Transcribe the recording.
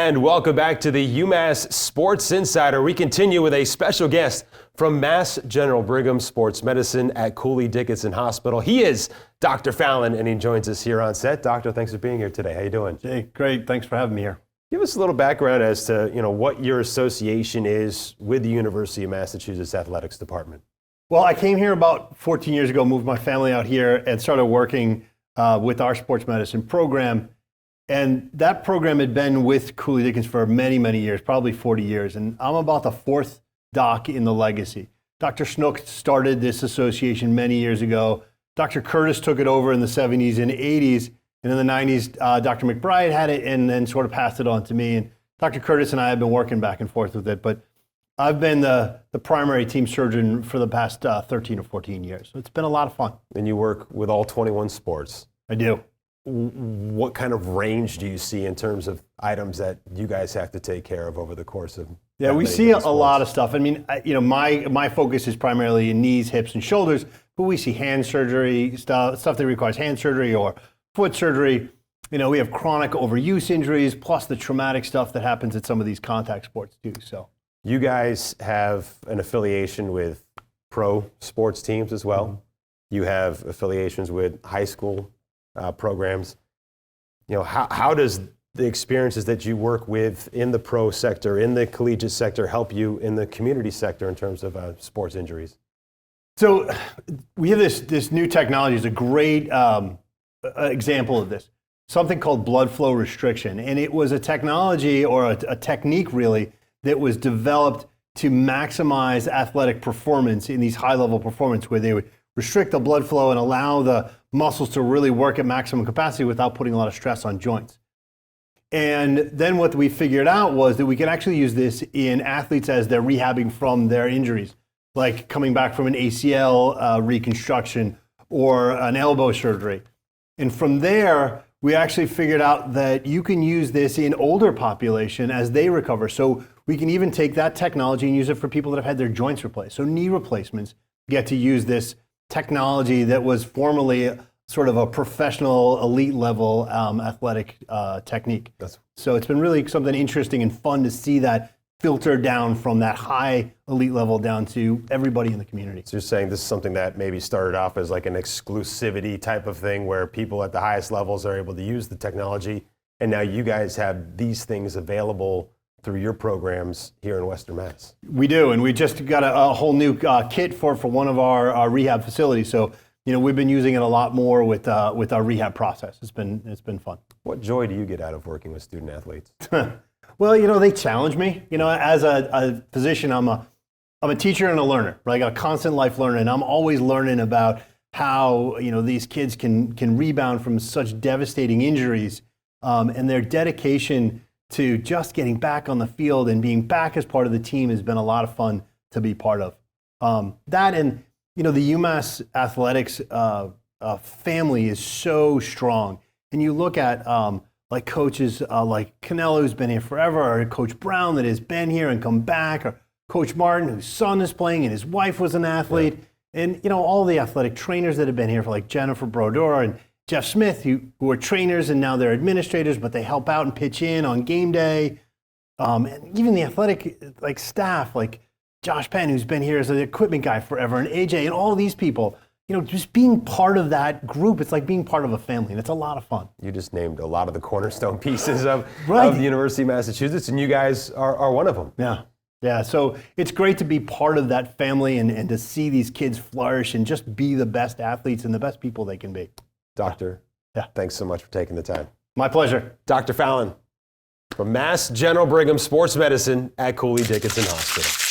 And welcome back to the UMass Sports Insider. We continue with a special guest from Mass General Brigham Sports Medicine at Cooley Dickinson Hospital. He is Dr. Fallon, and he joins us here on set. Doctor, thanks for being here today. How you doing? Jay, great. Thanks for having me here. Give us a little background as to what your association is with the University of Massachusetts Athletics Department. Well, I came here about 14 years ago, moved my family out here, and started working with our sports medicine program. And that program had been with Cooley Dickinson for many, many years, probably 40 years. And I'm about the fourth doc in the legacy. Dr. Snook started this association many years ago. Dr. Curtis took it over in the 70s and 80s. And in the 90s, Dr. McBride had it and then sort of passed it on to me. And Dr. Curtis and I have been working back and forth with it. But I've been the primary team surgeon for the past 13 or 14 years. So it's been a lot of fun. And you work with all 21 sports. I do. What kind of range do you see in terms of items that you guys have to take care of over the course of? Yeah, we see a lot of stuff. I mean, my focus is primarily in knees, hips, and shoulders, but we see hand surgery, stuff that requires hand surgery or foot surgery. We have chronic overuse injuries, plus the traumatic stuff that happens at some of these contact sports too. So you guys have an affiliation with pro sports teams as well. Mm-hmm. You have affiliations with high school programs. How does the experiences that you work with in the pro sector, in the collegiate sector, help you in the community sector in terms of sports injuries? So we have this new technology. Is a great example of this. Something called blood flow restriction, and it was a technology or a technique really that was developed to maximize athletic performance in these high-level performance, where they would restrict the blood flow and allow the muscles to really work at maximum capacity without putting a lot of stress on joints. And then what we figured out was that we can actually use this in athletes as they're rehabbing from their injuries, like coming back from an ACL reconstruction or an elbow surgery. And from there, we actually figured out that you can use this in older population as they recover. So we can even take that technology and use it for people that have had their joints replaced. So knee replacements get to use this technology that was formerly sort of a professional elite level athletic technique. So it's been really something interesting and fun to see that filter down from that high elite level down to everybody in the community. So you're saying this is something that maybe started off as like an exclusivity type of thing where people at the highest levels are able to use the technology, and now you guys have these things available through your programs here in Western Mass. We do, and we just got a whole new kit for one of our rehab facilities. So we've been using it a lot more with our rehab process. It's been fun. What joy do you get out of working with student athletes? Well, they challenge me. As a physician, I'm a teacher and a learner. Right? I got a constant life learning, and I'm always learning about how these kids can rebound from such devastating injuries, and their dedication to just getting back on the field and being back as part of the team has been a lot of fun to be part of. That and the UMass Athletics family is so strong, and you look at like coaches like Canelo, who's been here forever, or Coach Brown that has been here and come back, or Coach Martin, whose son is playing and his wife was an athlete, and all the athletic trainers that have been here, for like Jennifer Brodeur and Jeff Smith, who are trainers and now they're administrators, but they help out and pitch in on game day. And even the athletic staff, like Josh Penn, who's been here as an equipment guy forever, and AJ, and all these people. Just being part of that group, it's like being part of a family, and it's a lot of fun. You just named a lot of the cornerstone pieces of the University of Massachusetts, and you guys are one of them. Yeah. So it's great to be part of that family and to see these kids flourish and just be the best athletes and the best people they can be. Doctor, thanks so much for taking the time. My pleasure. Dr. Fallon from Mass General Brigham Sports Medicine at Cooley Dickinson Hospital.